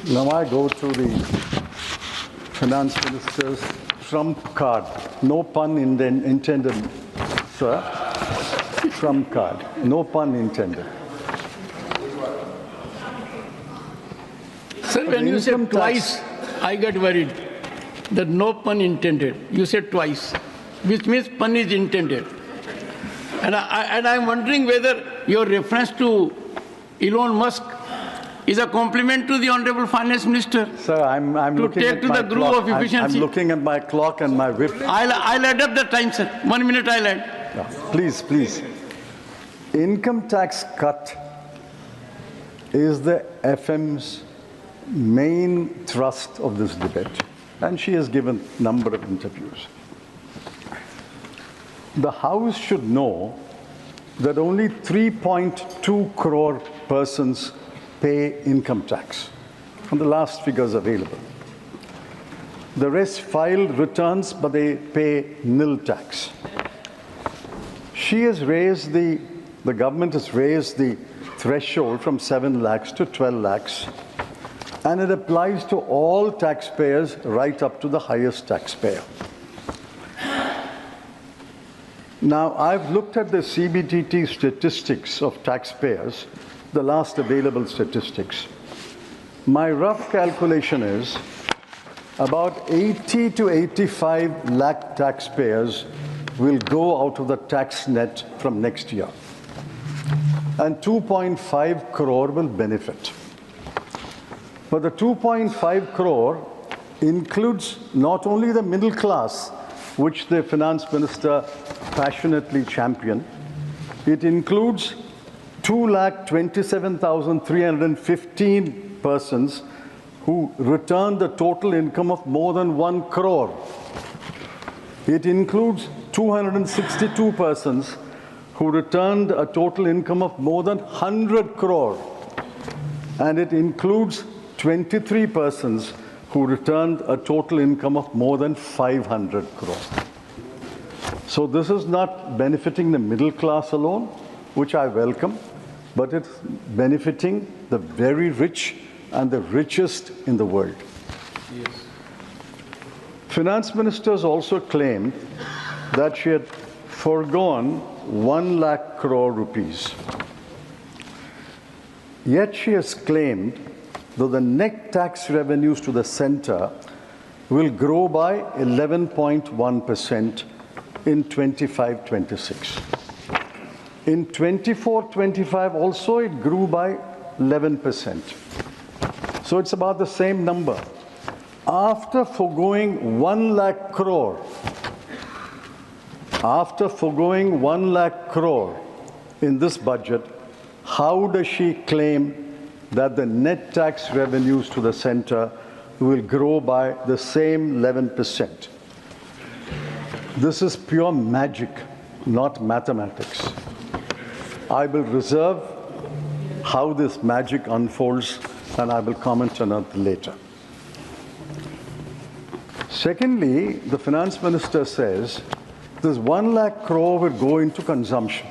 Now I go to the Finance Minister's trump card. No pun intended, sir. Trump card. No pun intended. Sir, when you said twice, I got worried that no pun intended. You said twice, which means pun is intended. And I'm wondering whether your reference to Elon Musk is a compliment to the Honorable Finance Minister. Sir, I'm looking at my clock. I'm looking at my clock and my whip. I'll add up the time, sir. 1 minute I'll add. Yeah, please, please. Income tax cut is the FM's main thrust of this debate. And she has given a number of interviews. The House should know that only 3.2 crore persons pay income tax, from the last figures available. The rest file returns, but they pay nil tax. She has raised the government has raised the threshold from 7 lakhs to 12 lakhs, and it applies to all taxpayers right up to the highest taxpayer. Now, I've looked at the CBDT statistics of taxpayers, the last available statistics. My rough calculation is about 80 to 85 lakh taxpayers will go out of the tax net from next year, and 2.5 crore will benefit. But the 2.5 crore includes not only the middle class, which the Finance Minister passionately championed, it includes 2,27,315 persons who returned a total income of more than 1 crore. It includes 262 persons who returned a total income of more than 100 crore. And it includes 23 persons who returned a total income of more than 500 crore. So this is not benefiting the middle class alone, which I welcome, but it's benefiting the very rich and the richest in the world. Yes. Finance ministers also claimed that she had foregone 1 lakh crore rupees. Yet she has claimed that the net tax revenues to the center will grow by 11.1% in 25-26. In 24-25 also it grew by 11%. So it's about the same number. After foregoing 1 lakh crore, in this budget, how does she claim that the net tax revenues to the center will grow by the same 11%? This is pure magic, not mathematics. I will reserve how this magic unfolds, and I will comment on it later. Secondly, the finance minister says this 1 lakh crore will go into consumption,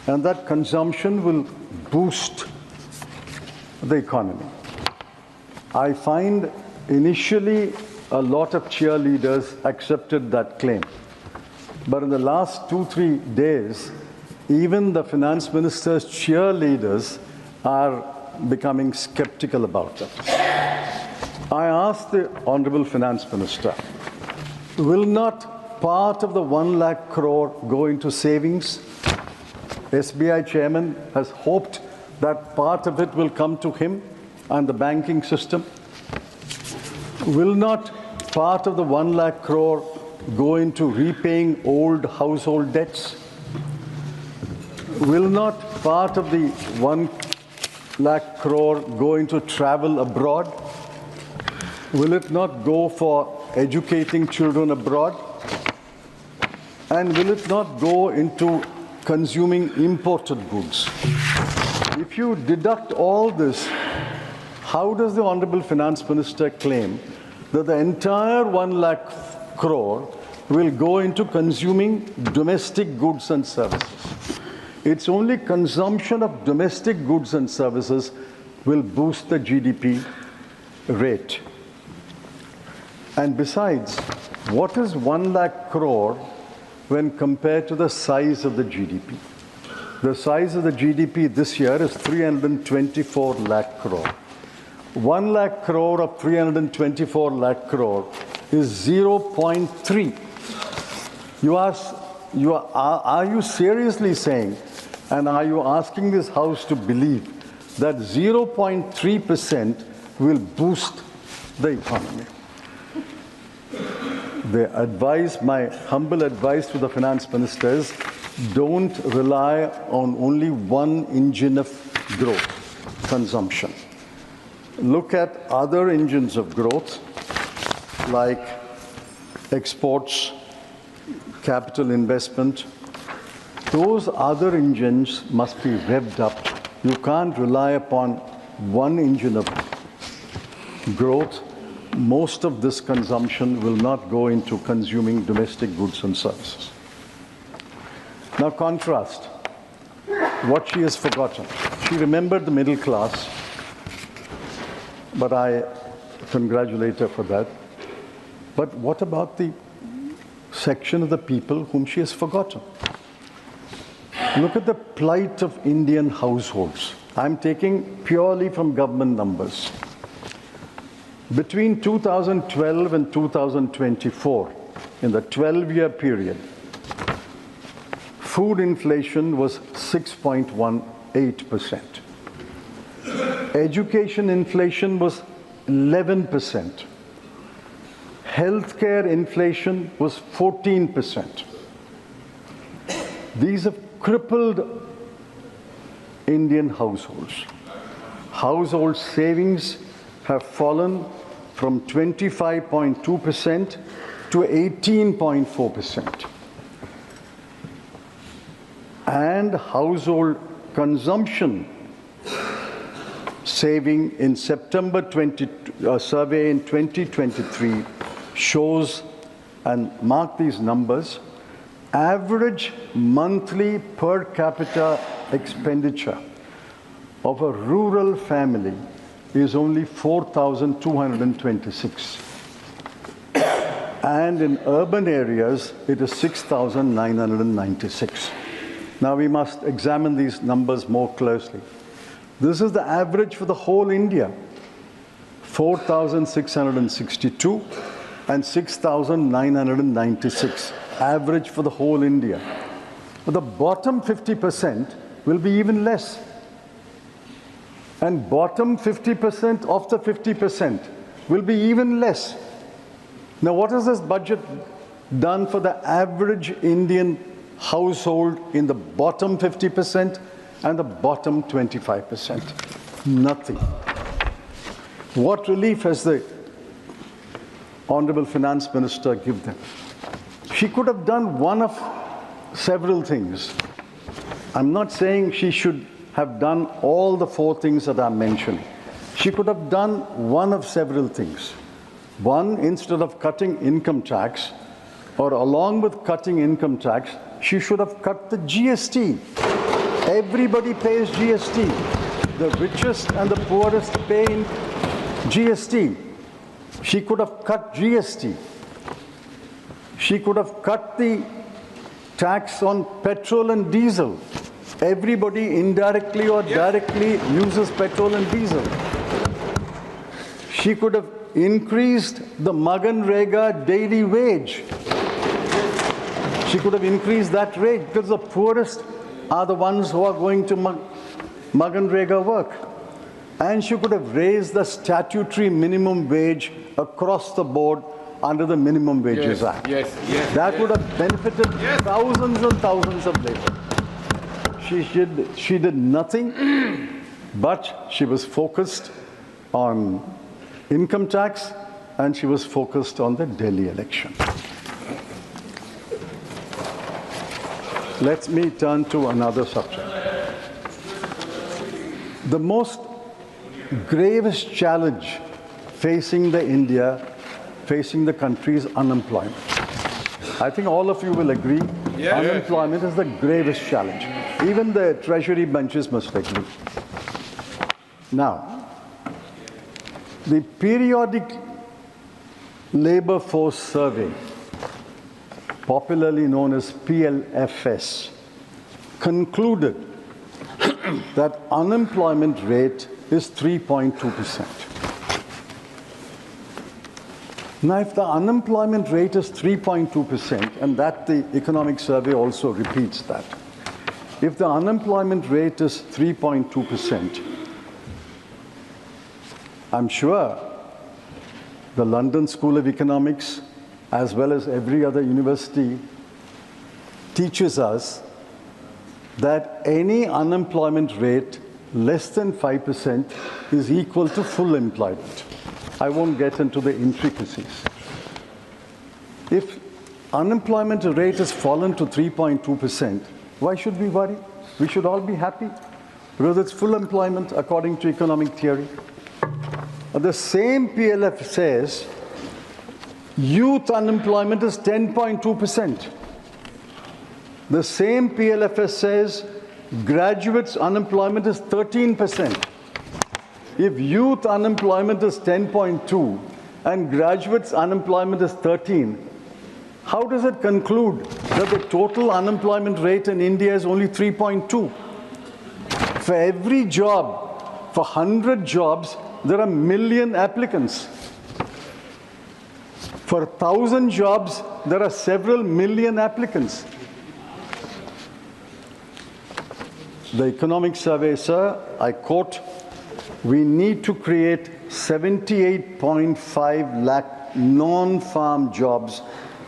and that consumption will boost the economy. I find initially a lot of cheerleaders accepted that claim. But in the last 2-3 days, even the finance minister's cheerleaders are becoming skeptical about it. I asked the Honorable Finance Minister, will not part of the 1 lakh crore go into savings? SBI chairman has hoped that part of it will come to him and the banking system. Will not part of the 1 lakh crore go into repaying old household debts? Will not part of the 1 lakh crore go into travel abroad? Will it not go for educating children abroad? And will it not go into consuming imported goods? If you deduct all this, how does the Honorable Finance Minister claim that the entire 1 lakh crore will go into consuming domestic goods and services? It's only consumption of domestic goods and services will boost the GDP rate. And besides, what is 1 lakh crore when compared to the size of the GDP? The size of the GDP this year is 324 lakh crore. 1 lakh crore of 324 lakh crore is 0.3. Are you seriously saying, and are you asking this House to believe, that 0.3% will boost the economy? My humble advice to the finance minister is, don't rely on only one engine of growth, consumption. Look at other engines of growth, like exports, capital investment. Those other engines must be revved up. You can't rely upon one engine of growth. Most of this consumption will not go into consuming domestic goods and services. Now contrast what she has forgotten. She remembered the middle class, but I congratulate her for that. But what about the section of the people whom she has forgotten? Look at the plight of Indian households. I'm taking purely from government numbers. Between 2012 and 2024, in the 12-year period, food inflation was 6.18%. Education inflation was 11%. Healthcare inflation was 14%. These have crippled Indian households. Household savings have fallen from 25.2% to 18.4%. And household consumption saving in September survey in 2023 shows, and mark these numbers, average monthly per capita expenditure of a rural family is only 4,226. And in urban areas, it is 6,996. Now we must examine these numbers more closely. This is the average for the whole India, 4,662 and 6,996, average for the whole India. But the bottom 50% will be even less. And bottom 50% of the 50% will be even less. Now, what has this budget done for the average Indian household in the bottom 50% and the bottom 25%? Nothing. What relief has the Honorable Finance Minister given them? She could have done one of several things. I'm not saying she should have done all the 4 things that I'm mentioning. She could have done one of several things. One, instead of cutting income tax, or along with cutting income tax, she should have cut the GST. Everybody pays GST. The richest and the poorest pay in GST. She could have cut GST. She could have cut the tax on petrol and diesel. Everybody indirectly or directly uses petrol and diesel. She could have increased the Maganrega daily wage. She could have increased that rate, because the poorest are the ones who are going to Maganrega work. And she could have raised the statutory minimum wage across the board under the Minimum Wages Act. That would have benefited thousands and thousands of laborers. She did nothing, but she was focused on income tax, and she was focused on the Delhi election. Let me turn to another subject. The most gravest challenge facing the country is unemployment. I think all of you will agree, unemployment is the gravest challenge. Even the Treasury benches must agree. Now, The periodic labor force survey, popularly known as PLFS, concluded that unemployment rate is 3.2%. Now, if the unemployment rate is 3.2%, and that the economic survey also repeats that, if the unemployment rate is 3.2%, I'm sure the London School of Economics, as well as every other university, teaches us that any unemployment rate less than 5% is equal to full employment. I won't get into the intricacies. If unemployment rate has fallen to 3.2%, why should we worry? We should all be happy because it's full employment according to economic theory. The same PLF says youth unemployment is 10.2%. The same PLFS says graduates unemployment is 13%. If youth unemployment is 10.2 and graduates unemployment is 13, how does it conclude that the total unemployment rate in India is only 3.2? For every job, for 100 jobs, there are a million applicants. For 1,000 jobs, there are several million applicants. The economic survey, sir, I quote, we need to create 78.5 lakh non-farm jobs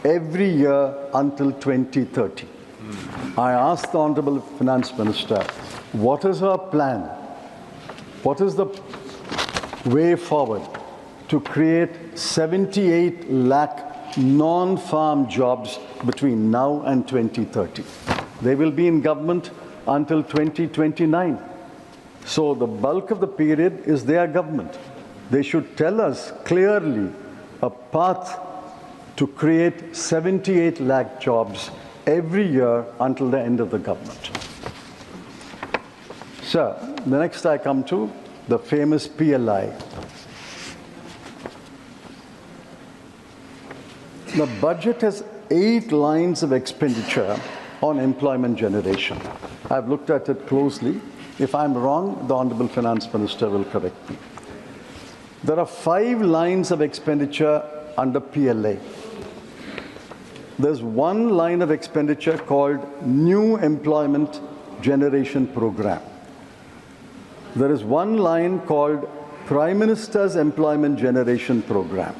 every year until 2030. I asked the Honorable Finance Minister, what is her plan? What is the way forward to create 78 lakh non-farm jobs between now and 2030? They will be in government until 2029. So the bulk of the period is their government. They should tell us clearly a path to create 78 lakh jobs every year until the end of the government. Sir, the next I come to the famous PLI. The budget has 8 lines of expenditure on employment generation. I've looked at it closely. If I'm wrong, the Honorable Finance Minister will correct me. There are 5 lines of expenditure under PLA. There's 1 line of expenditure called New Employment Generation Program. There is 1 line called Prime Minister's Employment Generation Program.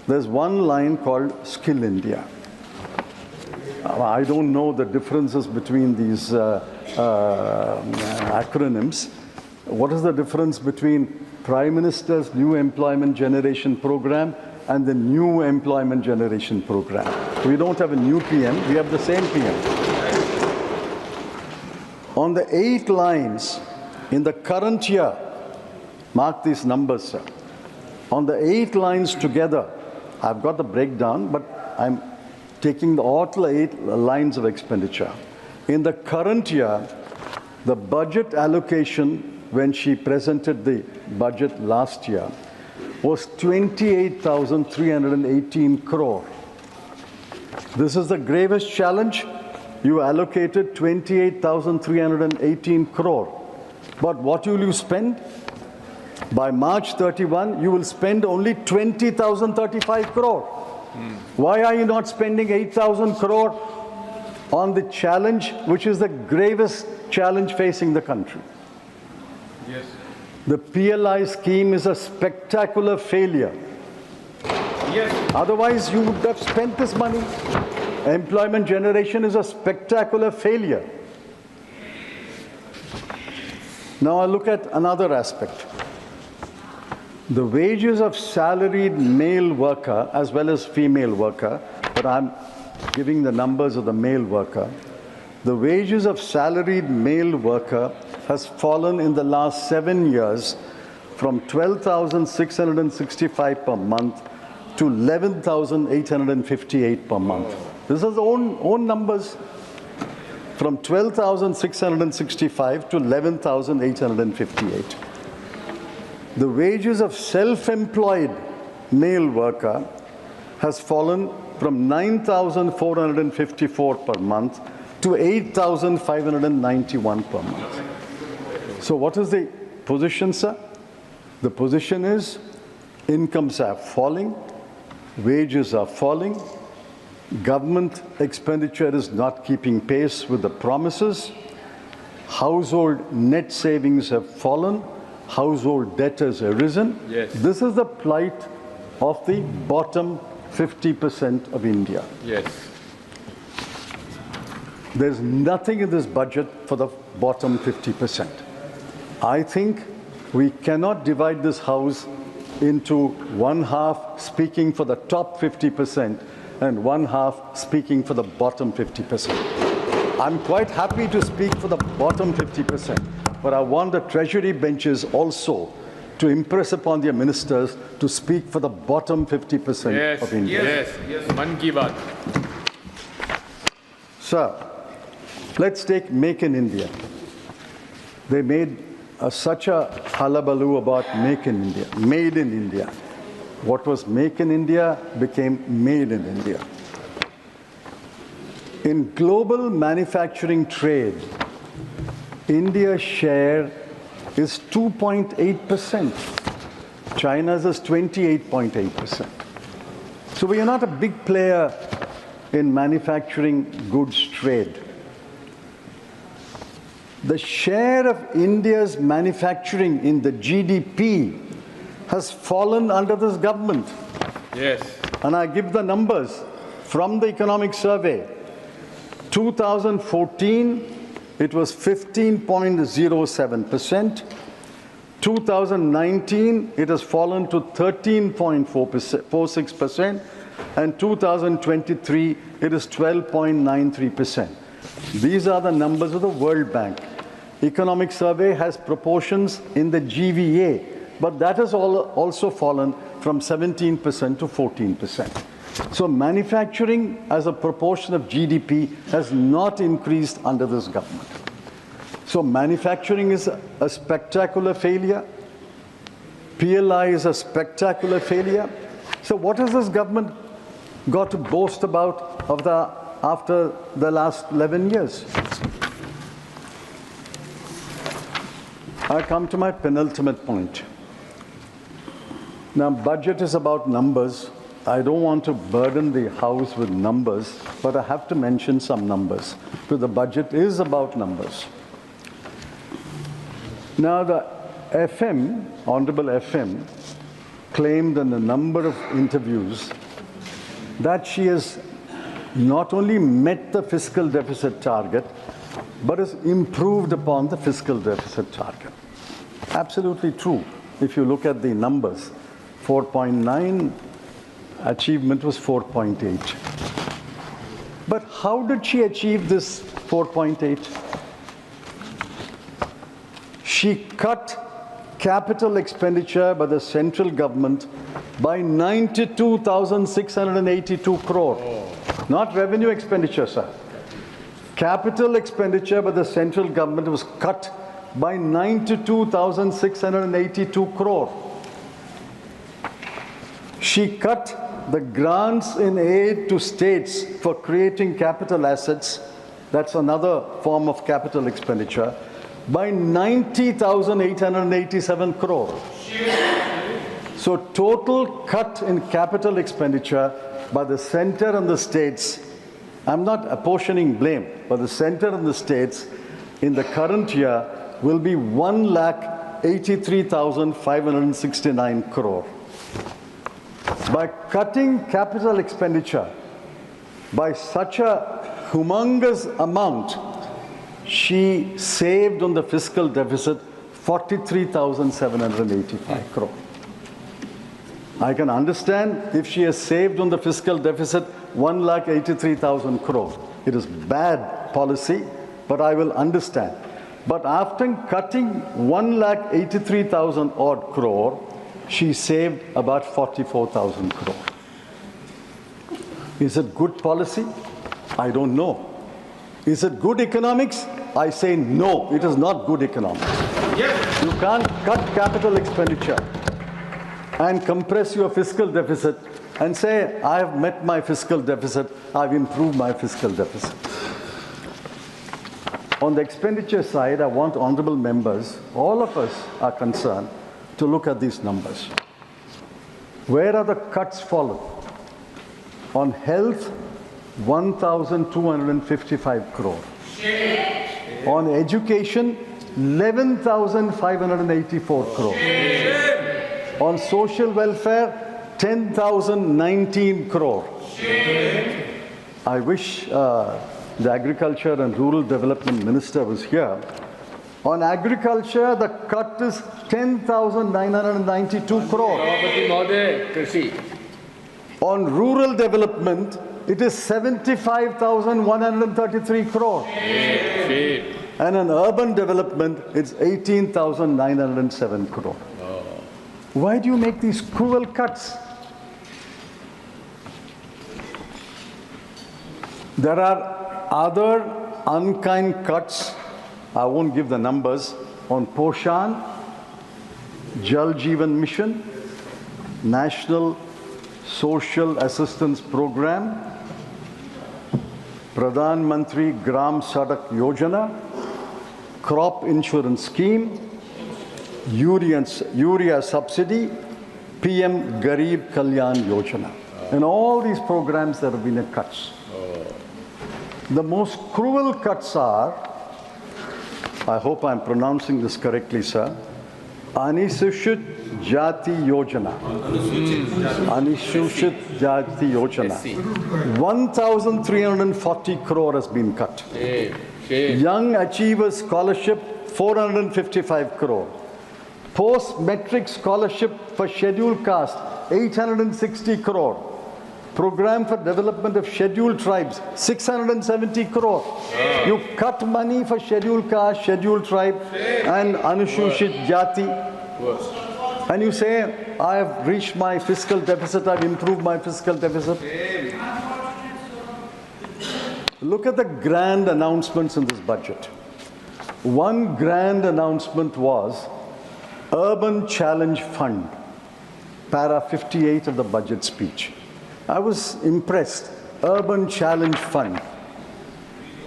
There's 1 line called Skill India. I don't know the differences between these acronyms. What is the difference between Prime Minister's New Employment Generation Program and the New Employment Generation Program? We don't have a new PM, we have the same PM. On the 8 lines in the current year, mark these numbers, sir. On the 8 lines together, I've got the breakdown, but I'm taking all 8 lines of expenditure. In the current year, the budget allocation when she presented the budget last year was 28,318 crore. This is the gravest challenge. You allocated 28,318 crore. But what will you spend? By March 31, you will spend only 20,035 crore. Why are you not spending 8,000 crore on the challenge, which is the gravest challenge facing the country? Yes. The PLI scheme is a spectacular failure. Yes. Otherwise, you would have spent this money. Employment generation is a spectacular failure. Now I look at another aspect. The wages of salaried male worker as well as female worker, but I'm giving the numbers of the male worker. The wages of salaried male worker has fallen in the last 7 years from 12,665 per month to 11,858 per month. This is the own numbers. From 12,665 to 11,858. the wages of self-employed male worker has fallen from 9,454 per month to 8,591 per month. So what is the position, sir? The position is incomes are falling, wages are falling, government expenditure is not keeping pace with the promises, household net savings have fallen, household debt has arisen. Yes. This is the plight of the bottom 50% of India. Yes. There's nothing in this budget for the bottom 50%. I think we cannot divide this house into one half speaking for the top 50% and one half speaking for the bottom 50%. I'm quite happy to speak for the bottom 50%, but I want the treasury benches also to impress upon their ministers to speak for the bottom 50% of India. Yes, yes. Man ki baat. Sir, let's take Make in India. They made such a hullabaloo about Make in India, Made in India. What was Make in India became Made in India. In global manufacturing trade, India's share is 2.8%. China's is 28.8%. So we are not a big player in manufacturing goods trade. The share of India's manufacturing in the GDP has fallen under this government. Yes. And I give the numbers from the economic survey. 2014, it was 15.07%. 2019, it has fallen to 13.46%. And 2023, it is 12.93%. These are the numbers of the World Bank. Economic survey has proportions in the GVA, but that has also fallen from 17% to 14%. So manufacturing as a proportion of GDP has not increased under this government. So manufacturing is a spectacular failure. PLI is a spectacular failure. So what has this government got to boast about after the last 11 years? I come to my penultimate point. Now, budget is about numbers. I don't want to burden the House with numbers, but I have to mention some numbers, because the budget is about numbers. Now, the FM, Honorable FM, claimed in a number of interviews that she has not only met the fiscal deficit target, but has improved upon the fiscal deficit target. Absolutely true. If you look at the numbers, 4.9, achievement was 4.8. But how did she achieve this 4.8? She cut capital expenditure by the central government by 92,682 crore. Not revenue expenditure, sir. Capital expenditure by the central government was cut by 92,682 crore. She cut the grants in aid to states for creating capital assets, that's another form of capital expenditure, by 90,887 crore. So total cut in capital expenditure by the center and the states, I'm not apportioning blame, but the center and the states in the current year will be 1,83,569 crore. By cutting capital expenditure by such a humongous amount, she saved on the fiscal deficit 43,785 crore. I can understand if she has saved on the fiscal deficit 1,83,000 crore. It is bad policy, but I will understand. But after cutting 1,83,000 odd crore, she saved about 44,000 crore. Is it good policy? I don't know. Is it good economics? I say no, it is not good economics. You can't cut capital expenditure and compress your fiscal deficit and say, I have met my fiscal deficit, I've improved my fiscal deficit. On the expenditure side, I want honorable members, all of us are concerned, to look at these numbers. Where are the cuts followed? On health, 1,255 crore. On education, 11,584 crore. On social welfare, 10,019 crore. I wish the Agriculture and Rural Development Minister was here. On agriculture, the cut is 10,992 crore. On rural development, it is 75,133 crore. And on urban development, it's 18,907 crore. Why do you make these cruel cuts? There are other unkind cuts. I won't give the numbers. On Poshan, Jal Jeevan Mission, National Social Assistance Program, Pradhan Mantri Gram Sadak Yojana, Crop Insurance Scheme, Urea Subsidy, PM Garib Kalyan Yojana. In all these programs, there have been cuts. The most cruel cuts are, I hope I'm pronouncing this correctly, sir, Anusuchit Jati Yojana. Anusuchit Jati Yojana. 1,340 crore has been cut. Young Achievers Scholarship, 455 crore. Post-Metric Scholarship for Scheduled Caste, 860 crore. Program for Development of Scheduled Tribes, 670 crore. You cut money for Scheduled Caste, Scheduled Tribe, and Anusuchit Jati. And you say, I have reached my fiscal deficit, I've improved my fiscal deficit. Look at the grand announcements in this budget. One grand announcement was Urban Challenge Fund, para 58 of the budget speech. I was impressed. Urban Challenge Fund,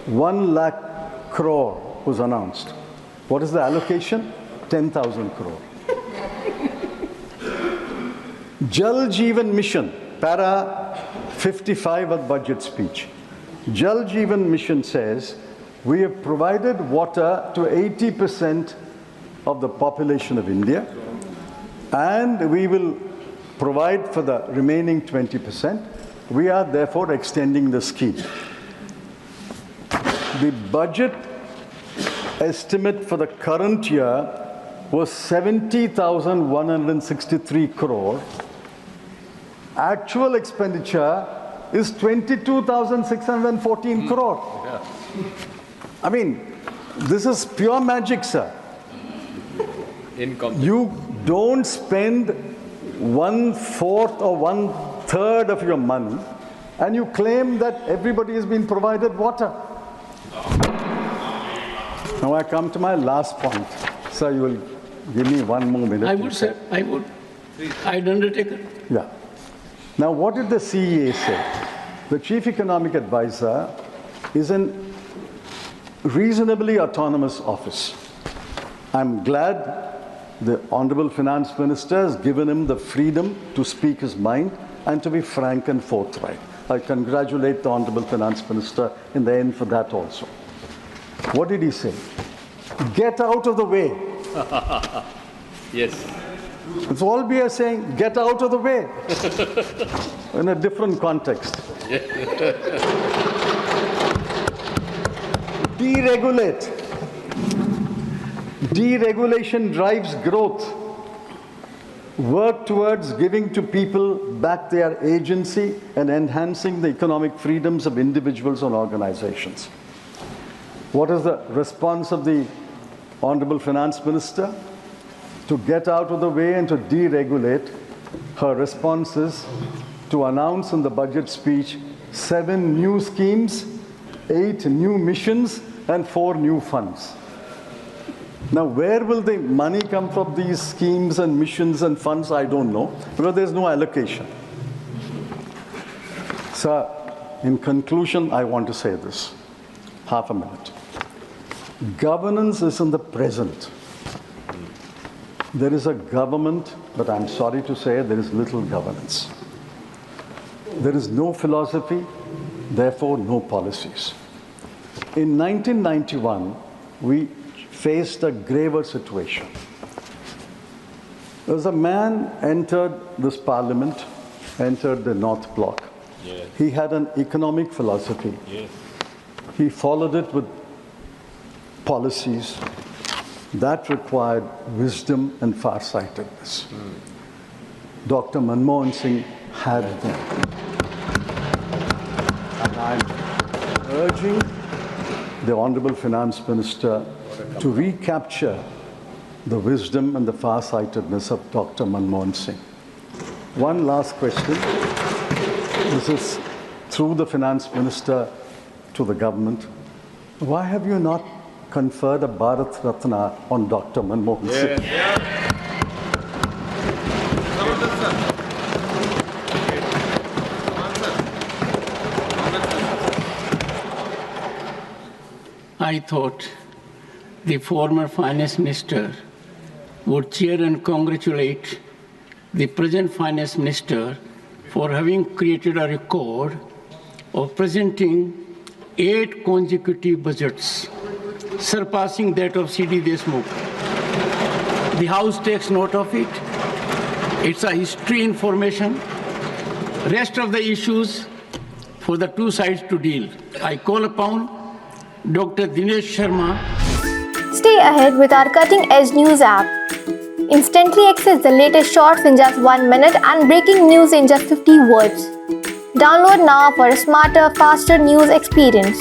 1 lakh crore was announced. What is the allocation? 10,000 crore. Jal Jeevan Mission, para 55 of budget speech. Jal Jeevan Mission says, we have provided water to 80% of the population of India, and we will provide for the remaining 20%. We are therefore extending the scheme. The budget estimate for the current year was 70,163 crore. Actual expenditure is 22,614 crore. I mean, this is pure magic, sir. You don't spend 1/4 or 1/3 of your money, and you claim that everybody has been provided water. Now I come to my last point. Sir, you will give me one more minute. I would say, I'd undertake it. Yeah. Now, what did the CEA say? The Chief Economic Advisor is a reasonably autonomous office. I'm glad the Honorable Finance Minister has given him the freedom to speak his mind and to be frank and forthright. I congratulate the Honorable Finance Minister in the end for that also. What did he say? Get out of the way. Yes. It's all we are saying, get out of the way. In a different context. Deregulate. Deregulation drives growth. Work towards giving to people back their agency and enhancing the economic freedoms of individuals and organizations. What is the response of the Honorable Finance Minister? To get out of the way and to deregulate. Her response is to announce in the budget speech 7 new schemes, 8 new missions, and 4 new funds. Now, where will the money come from these schemes and missions and funds? I don't know, because there's no allocation. Sir, in conclusion, I want to say this. Half a minute. Governance is in the present. There is a government, but I'm sorry to say there is little governance. There is no philosophy, therefore no policies. In 1991, we faced a graver situation. There was a man entered this parliament, entered the North Bloc. Yes. He had an economic philosophy. Yes. He followed it with policies that required wisdom and farsightedness. Dr. Manmohan Singh had them. And I'm urging the Honorable Finance Minister to recapture the wisdom and the farsightedness of Dr. Manmohan Singh. One last question. This is through the Finance Minister to the government. Why have you not conferred a Bharat Ratna on Dr. Manmohan Singh? I thought the former finance minister would cheer and congratulate the present finance minister for having created a record of presenting 8 consecutive budgets, surpassing that of C.D. Deshmukh. The House takes note of it. It's a history information. Rest of the issues for the two sides to deal. I call upon Dr. Dinesh Sharma. Stay ahead with our cutting-edge news app. Instantly access the latest shorts in just 1 minute and breaking news in just 50 words. Download now for a smarter, faster news experience.